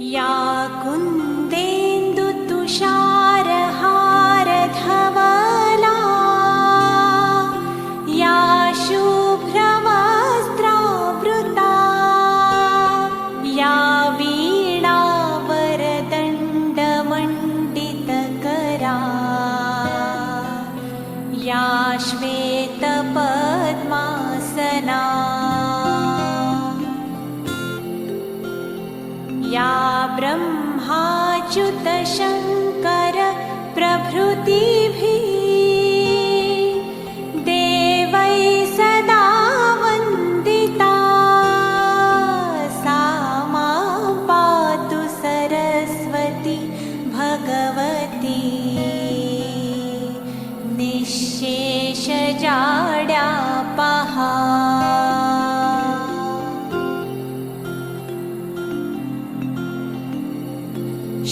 या कुन्देन्दुतुषारहारधवला या शुभ्रवस्त्रावृता या वीणावरदण्डमण्डितकरा या श्वेतपद्मासना या ब्रह्माच्युतशङ्कर प्रभृतिभिः देवैः सदा वन्दिता सा मां पातु सरस्वती भगवती निःशेषजाड्यापहा।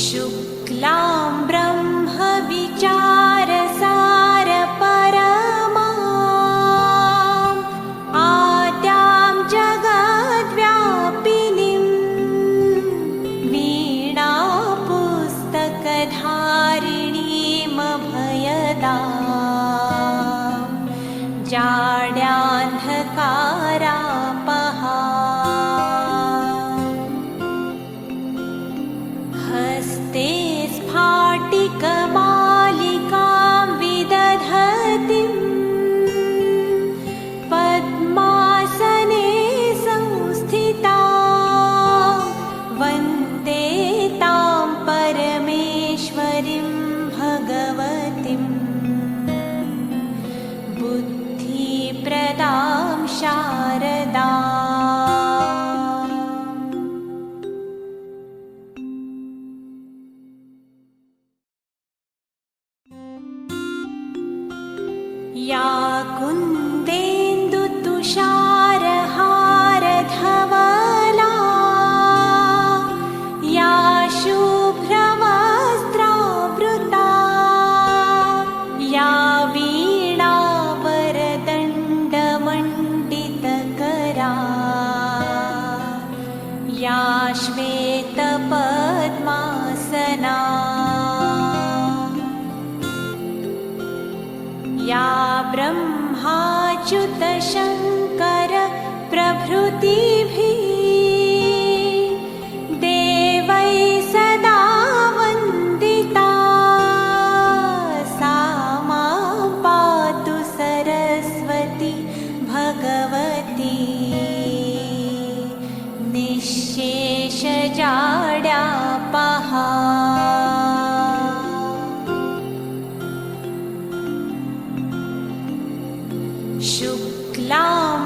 शुक्लां ब्रह्मविचारसारपरमाम् आद्यां जगद्व्यापिनीं वीणापुस्तकधारिणीमभयदां जाड्यान्धकारापहा। हस्ते स्फाटिकमालिकां विदधतीं पद्मासने संस्थिता वन्दे तां परमेश्वरीं भगवतीं बुद्धिप्रदां शारदा। या कुन्देन्दुतुषारहारधवला या शुभ्रवस्त्रावृता या वीणावरदण्डमण्डितकरा या श्वेतपद्मासना या ब्रह्माच्युतशङ्कर प्रभृतिभिः देवैः सदा वन्दिता सा मां पातु सरस्वती भगवती निःशेषजाड्यापहा। शुक्लां